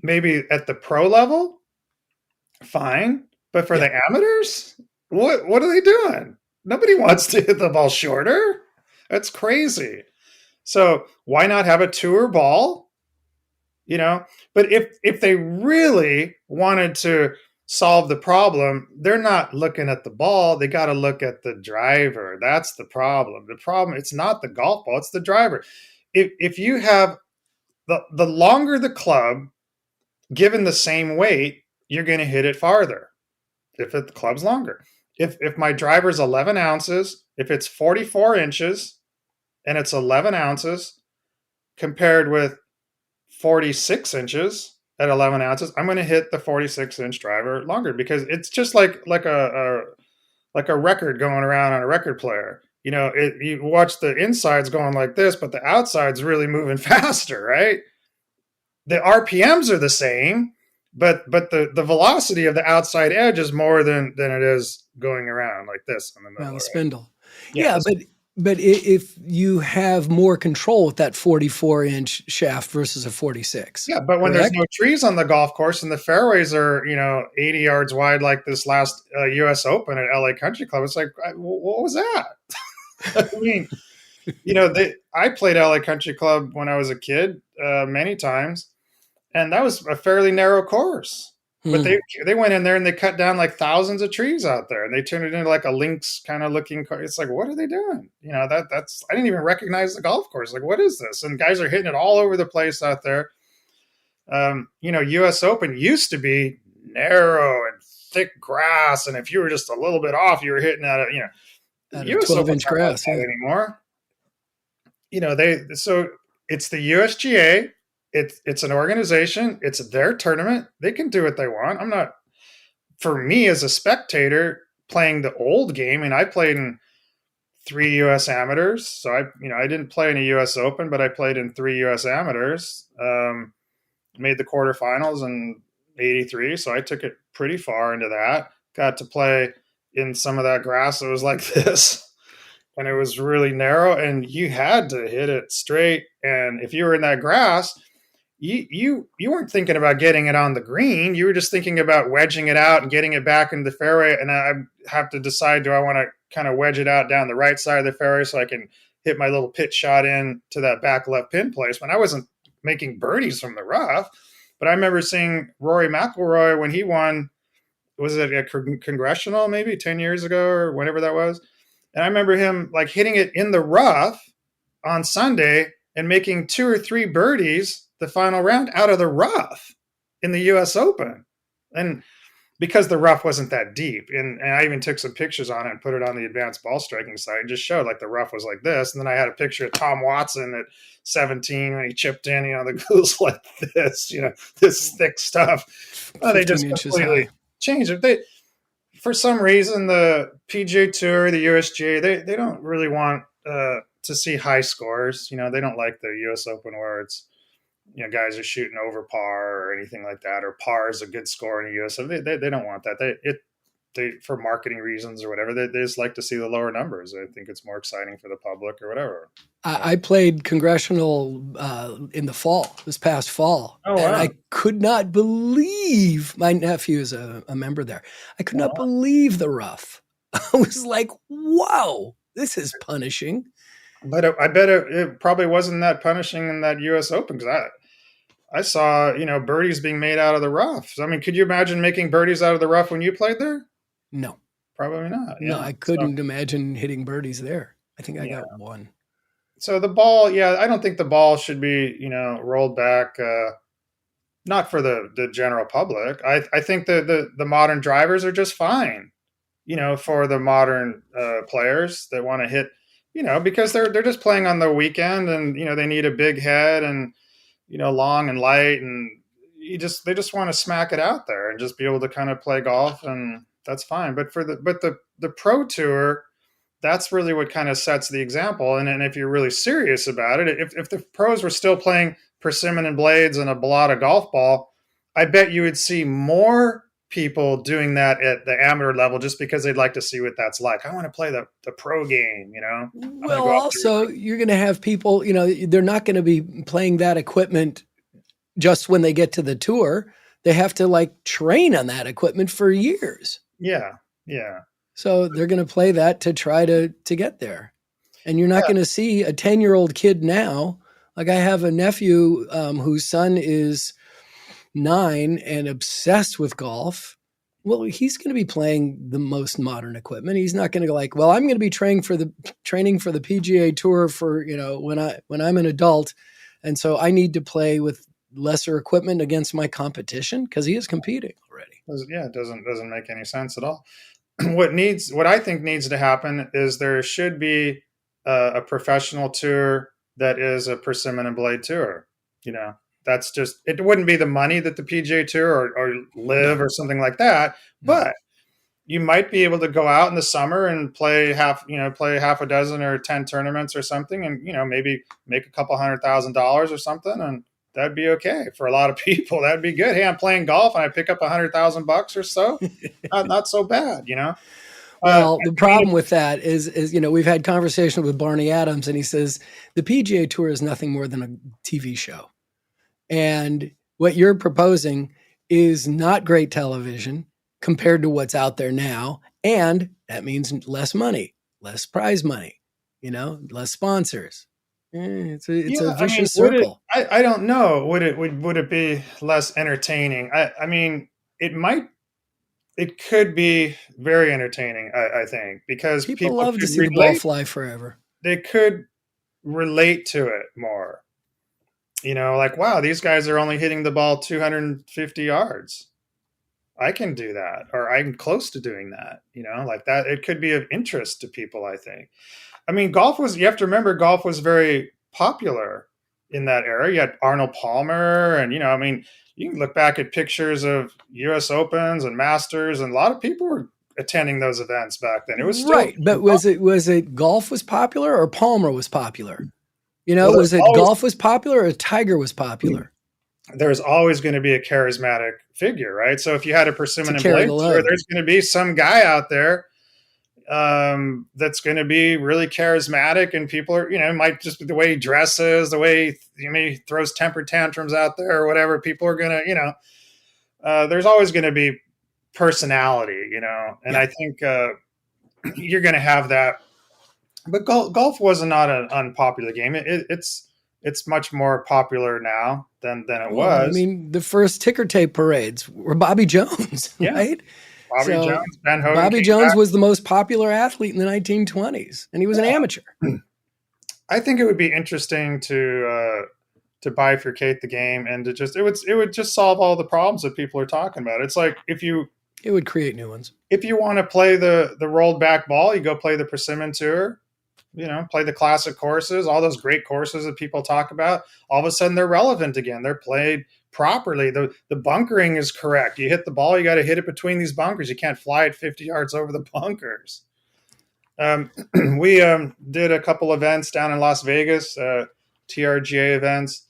Maybe at the pro level, fine, but for the amateurs, what are they doing? Nobody wants to hit the ball shorter. That's crazy. So why not have a tour ball? But if they really wanted to solve the problem, they're not looking at the ball. They got to look at the driver. That's the problem. The problem, it's not the golf ball, it's the driver. If you have the longer the club, given the same weight, you're going to hit it farther if the club's longer. If my driver's 11 ounces, if it's 44 inches and it's 11 ounces compared with 46 inches at 11 ounces, I'm going to hit the 46-inch driver longer, because it's just like a record going around on a record player. You watch the insides going like this, but the outside's really moving faster, right? The RPMs are the same, but the velocity of the outside edge is more than it is going around like this in the middle. Around the right? spindle. Yeah, but if you have more control with that 44-inch shaft versus a 46. Yeah, but when there's no trees on the golf course and the fairways are, 80 yards wide, like this last U.S. Open at LA Country Club, it's like, what was that? I mean, I played LA Country Club when I was a kid many times, and that was a fairly narrow course. But they went in there and they cut down like thousands of trees out there, and they turned it into like a links kind of looking. It's like, what are they doing? That's I didn't even recognize the golf course. Like, what is this? And guys are hitting it all over the place out there. U.S. Open used to be narrow and thick grass, and if you were just a little bit off, you were hitting at US 12-inch grass anymore. So it's the USGA. It's an organization. It's their tournament. They can do what they want. I'm not, for me as a spectator playing the old game, and I played in 3 U.S. amateurs. So I didn't play in a U.S. Open, but I played in 3 U.S. amateurs. Made the quarterfinals in '83, so I took it pretty far into that. Got to play in some of that grass that was like this. And it was really narrow, and you had to hit it straight. And if you were in that grass, you weren't thinking about getting it on the green. You were just thinking about wedging it out and getting it back into the fairway. And I have to decide, do I want to kind of wedge it out down the right side of the fairway so I can hit my little pitch shot in to that back left pin placement? I wasn't making birdies from the rough, but I remember seeing Rory McIlroy when he won, was it a congressional maybe 10 years ago or whenever that was? And I remember him like hitting it in the rough on Sunday and making 2 or 3 birdies the final round out of the rough in the U.S. Open. And because the rough wasn't that deep, and I even took some pictures on it and put it on the advanced ball striking site and just showed like the rough was like this. And then I had a picture of Tom Watson at 17 when he chipped in, the goose like this, this thick stuff. They just completely changed it. For some reason, the PGA Tour, the USGA, they don't really want to see high scores. They don't like the U.S. Open where it's, guys are shooting over par or anything like that, or par is a good score in the U.S. Open. They don't want that. They for marketing reasons or whatever, they just like to see the lower numbers. I think it's more exciting for the public or whatever. I played congressional in the fall, this past fall. Oh, wow. And I could not believe, my nephew is a member there. I could not believe the rough. I was like, whoa, this is punishing. But I bet it probably wasn't that punishing in that U.S. Open, because I saw, birdies being made out of the rough. So, I mean, could you imagine making birdies out of the rough when you played there? No. Probably not. No, Yeah. I couldn't imagine hitting birdies there. I think I got one. So the ball, I don't think the ball should be, rolled back, not for the general public. I think the modern drivers are just fine, for the modern players that want to hit, because they're just playing on the weekend, and, they need a big head and, long and light, and they just want to smack it out there and just be able to kind of play golf, and that's fine. But the pro tour, that's really what kind of sets the example. And if you're really serious about it, if the pros were still playing persimmon and blades and a Balata golf ball, I bet you would see more people doing that at the amateur level, just because they'd like to see what that's like. I want to play the pro game, Well, also, you're going to have people, they're not going to be playing that equipment just when they get to the tour. They have to train on that equipment for years. Yeah. So they're going to play that to try to get there. And you're not going to see a 10-year-old kid now. Like, I have a nephew whose son is 9 and obsessed with golf. Well, he's going to be playing the most modern equipment. He's not going to go I'm going to be training for the PGA Tour for, when I'm an adult. And so I need to play with lesser equipment against my competition, because he is competing already. Yeah, it doesn't make any sense at all. What I think needs to happen is there should be a professional tour that is a persimmon and blade tour. That's just, it wouldn't be the money that the PGA Tour or Live or something like that, but you might be able to go out in the summer and play half a dozen or 10 tournaments or something, and maybe make a couple $100,000 or something, and that'd be okay for a lot of people. That'd be good. Hey, I'm playing golf and I pick up $100,000 or so. Not so bad, Well, the problem with that is, we've had conversation with Barney Adams, and he says the PGA Tour is nothing more than a TV show. And what you're proposing is not great television compared to what's out there now. And that means less money, less prize money, less sponsors. It's a vicious circle. I don't know. Would it be less entertaining? I mean, it could be very entertaining, I think, because people love to see the ball fly forever. They could relate to it more. Wow, these guys are only hitting the ball 250 yards. I can do that, or I'm close to doing that, that. It could be of interest to people, I think. I mean, you have to remember, golf was very popular in that era. You had Arnold Palmer, and, you can look back at pictures of U.S. Opens and Masters, and a lot of people were attending those events back then. It was still right. But was it golf was popular or Palmer was popular? Was it golf was popular or Tiger was popular? There's always going to be a charismatic figure, right? So if you had a persimmon and blade tour, there's going to be some guy out there that's going to be really charismatic, and people are, it might just be the way he dresses, the way he throws temper tantrums out there or whatever. People are going to, there's always going to be personality, and I think you're going to have that. But golf was not an unpopular game. It's much more popular now than it was. I mean, the first ticker tape parades were Bobby Jones, right? Bobby Jones, Ben Hogan. Bobby Jones was the most popular athlete in the 1920s, and he was an amateur. I think it would be interesting to bifurcate the game, and it would just solve all the problems that people are talking about. It's like it would create new ones. If you want to play the rolled back ball, you go play the Persimmon Tour. Play the classic courses, all those great courses that people talk about. All of a sudden, they're relevant again. They're played properly. The bunkering is correct. You hit the ball, you got to hit it between these bunkers. You can't fly it 50 yards over the bunkers. We did a couple events down in Las Vegas, TRGA events.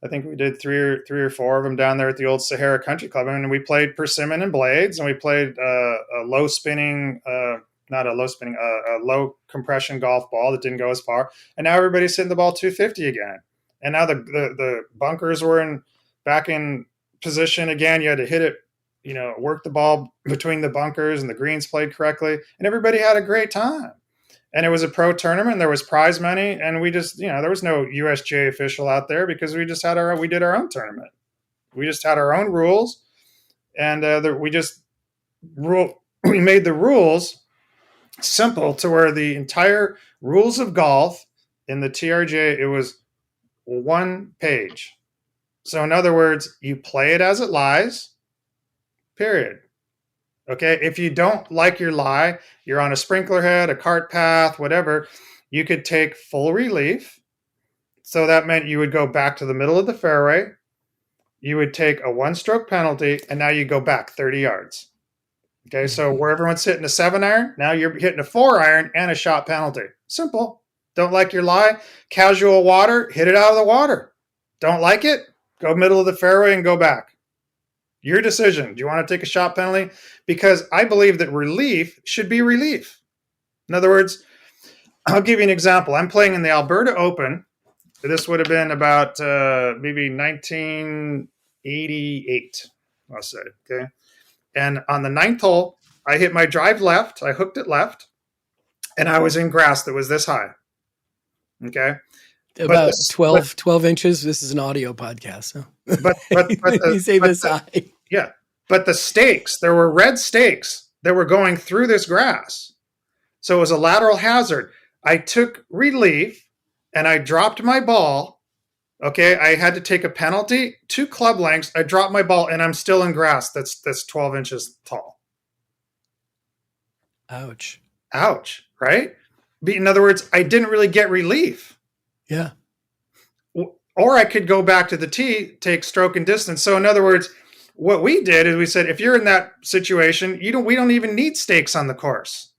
I think we did three or four of them down there at the old Sahara Country Club. And we played persimmon and blades, and we played a low spinning, not a low spinning, a low compression golf ball that didn't go as far. And now everybody's hitting the ball 250 again. And now the bunkers were back in position again. You had to hit it worked the ball between the bunkers and the greens played correctly, and everybody had a great time. And it was a pro tournament. There was prize money, and we just, there was no USGA official out there because we did our own tournament. We just had our own rules, and we made the rules simple to where the entire rules of golf in the TRJ, it was one page. So in other words, you play it as it lies, period. Okay, if you don't like your lie, you're on a sprinkler head, a cart path, whatever, you could take full relief. So that meant you would go back to the middle of the fairway. You would take a 1-stroke penalty, and now you go back 30 yards. Okay, so where everyone's hitting a 7-iron, now you're hitting a 4-iron and a shot penalty. Simple. Don't like your lie? Casual water, hit it out of the water. Don't like it? Go middle of the fairway and go back. Your decision. Do you want to take a shot penalty? Because I believe that relief should be relief. In other words, I'll give you an example. I'm playing in the Alberta Open. This would have been about maybe 1988, I'll say. Okay. And on the 9th hole, I hit my drive left. I hooked it left. And I was in grass that was this high. Okay. About 12 inches. This is an audio podcast. So. But you say this high. Yeah. But the stakes, there were red stakes that were going through this grass. So it was a lateral hazard. I took relief and I dropped my ball. Okay. I had to take a penalty, 2 club lengths. I dropped my ball and I'm still in grass that's 12 inches tall. Ouch. Right? In other words, I didn't really get relief. Yeah. Or I could go back to the tee, take stroke and distance. So in other words, what we did is we said, if you're in that situation, we don't even need stakes on the course.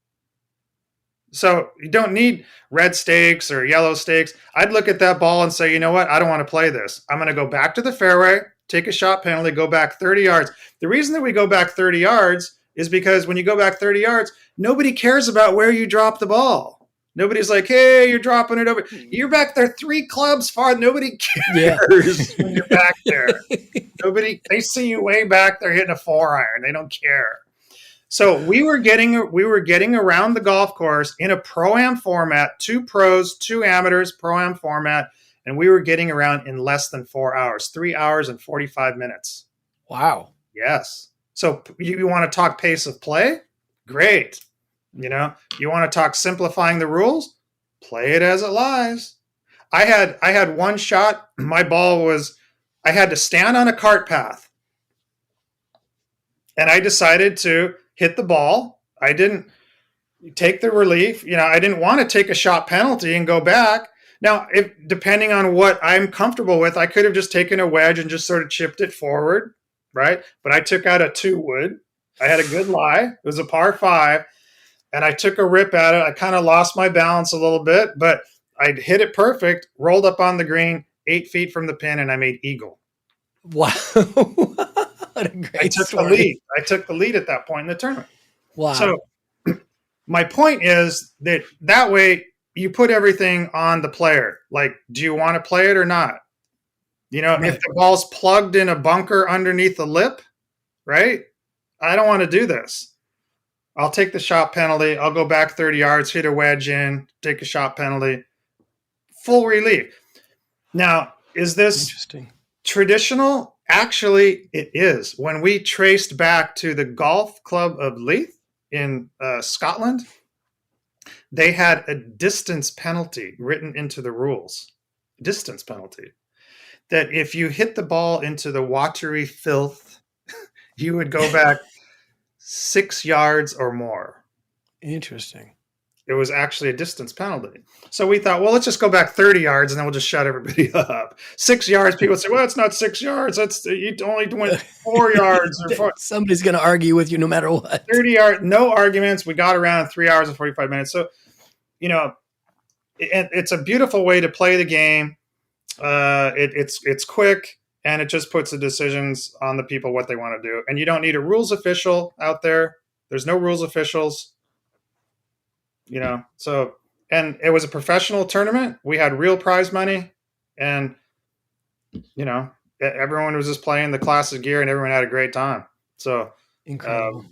So you don't need red stakes or yellow stakes. I'd look at that ball and say, you know what? I don't want to play this. I'm going to go back to the fairway, take a shot penalty, go back 30 yards. The reason that we go back 30 yards is because when you go back 30 yards, nobody cares about where you drop the ball. Nobody's like, hey, you're dropping it over. You're back there 3 clubs far. Nobody cares when you're back there. They see you way back there hitting a 4-iron. They don't care. So we were getting around the golf course in a pro-am format, 2 pros, 2 amateurs, pro-am format, and we were getting around in less than 4 hours, 3 hours and 45 minutes. Wow. Yes. So you want to talk pace of play? Great. You want to talk simplifying the rules? Play it as it lies. I had one shot. My ball I had to stand on a cart path. And I decided to hit the ball. I didn't take the relief. I didn't want to take a shot penalty and go back. Now, depending on what I'm comfortable with, I could have just taken a wedge and just sort of chipped it forward, right? But I took out a 2-wood. I had a good lie. It was a par 5. And I took a rip at it. I kind of lost my balance a little bit, but I hit it perfect, rolled up on the green, 8 feet from the pin, and I made eagle. Wow. What a great story. I took the lead at that point in the tournament. Wow. So my point is that way you put everything on the player. Like, do you want to play it or not? If the ball's plugged in a bunker underneath the lip, right? I don't want to do this. I'll take the shot penalty. I'll go back 30 yards, hit a wedge in, take a shot penalty. Full relief. Now, is this traditional? Actually, it is. When we traced back to the Golf Club of Leith in Scotland, they had a distance penalty written into the rules. Distance penalty. That if you hit the ball into the watery filth, you would go back 6 yards or more. Interesting. It was actually a distance penalty. So we thought, well, let's just go back 30 yards and then we'll just shut everybody up. 6 yards, people say, well, it's not 6 yards. You only went 4 yards. Or 4. Somebody's going to argue with you no matter what. 30 yards, no arguments. We got around in 3 hours and 45 minutes. So, it's a beautiful way to play the game. It's quick. And it just puts the decisions on the people what they want to do. And you don't need a rules official out there. There's no rules officials. So, and it was a professional tournament. We had real prize money. And, everyone was just playing the classic gear and everyone had a great time. So, Incredible.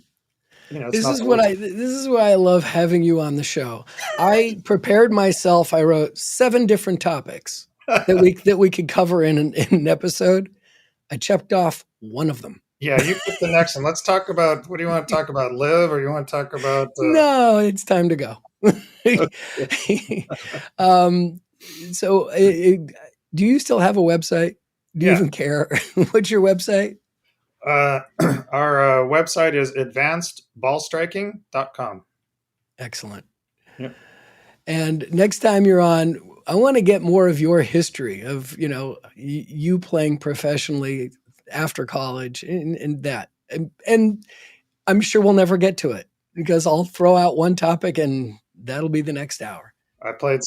it's This not is why I love having you on the show. I prepared myself. I wrote 7 different topics that we could cover in an episode. I checked off one of them. Yeah, you pick the next one. Let's talk about, what do you want to talk about? Live, or you want to talk about? No, it's time to go. So, do you still have a website? Do you even care? What's your website? Our website is advancedballstriking.com. Excellent. Yep. And next time you're on, I want to get more of your history of, you playing professionally after college and that. And I'm sure we'll never get to it because I'll throw out one topic and that'll be the next hour. I played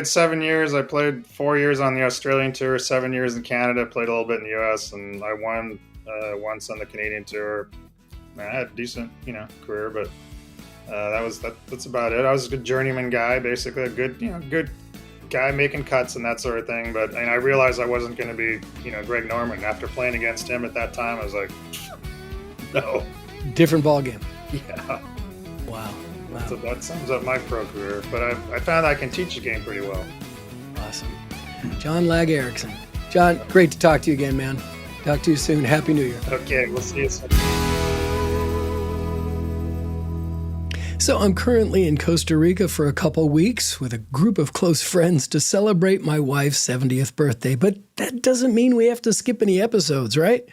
7 years. I played 4 years on the Australian tour, 7 years in Canada, played a little bit in the US, and I won once on the Canadian tour. I had a decent, career, but that's about it. I was a good journeyman guy, basically a good guy making cuts and that sort of thing. But I realized I wasn't going to be, Greg Norman. After playing against him at that time, I was like, no. Different ball game. Yeah. Wow. So that sums up my pro career. But I found I can teach the game pretty well. Awesome. John Lag Erickson. John, great to talk to you again, man. Talk to you soon. Happy New Year. Okay, we'll see you soon. So I'm currently in Costa Rica for a couple weeks with a group of close friends to celebrate my wife's 70th birthday, but that doesn't mean we have to skip any episodes, right?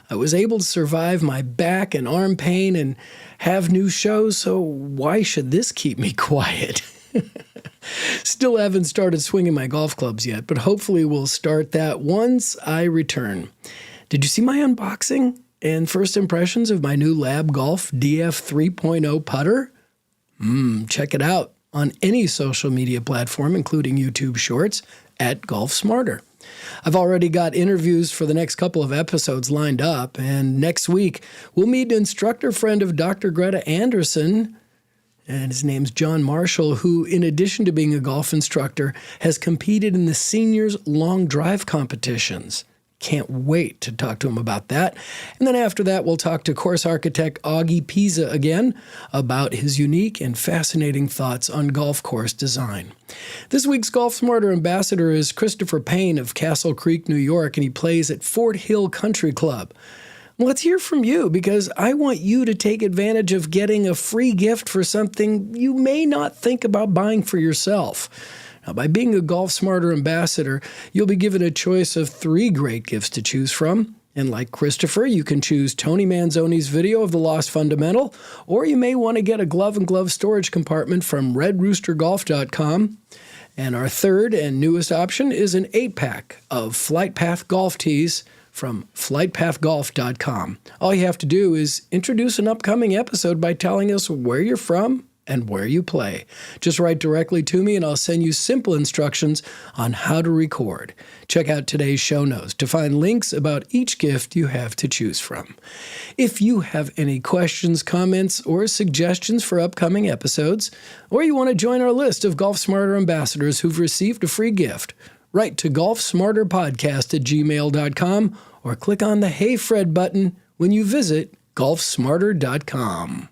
I was able to survive my back and arm pain and have new shows, so why should this keep me quiet? Still haven't started swinging my golf clubs yet, but hopefully we'll start that once I return. Did you see my unboxing and first impressions of my new Lab Golf DF 3.0 putter? Check it out on any social media platform, including YouTube Shorts, at Golf Smarter. I've already got interviews for the next couple of episodes lined up, and next week we'll meet an instructor friend of Dr. Greta Anderson, and his name's John Marshall, who, in addition to being a golf instructor, has competed in the seniors long drive competitions. Can't wait to talk to him about that. And then after that, we'll talk to course architect Augie Pisa again about his unique and fascinating thoughts on golf course design. This week's Golf Smarter ambassador is Christopher Payne of Castle Creek, New York, and he plays at Fort Hill Country Club. Let's hear from you, because I want you to take advantage of getting a free gift for something you may not think about buying for yourself. Now, by being a Golf Smarter ambassador, you'll be given a choice of 3 great gifts to choose from. And like Christopher, you can choose Tony Manzoni's video of the Lost Fundamental, or you may want to get a glove and glove storage compartment from redroostergolf.com. And our third and newest option is an 8-pack of Flight Path golf tees from flightpathgolf.com. All you have to do is introduce an upcoming episode by telling us where you're from and where you play. Just write directly to me and I'll send you simple instructions on how to record. Check out today's show notes to find links about each gift you have to choose from. If you have any questions, comments, or suggestions for upcoming episodes, or you want to join our list of Golf Smarter ambassadors who've received a free gift, write to golfsmarterpodcast@gmail.com or click on the Hey Fred button when you visit golfsmarter.com.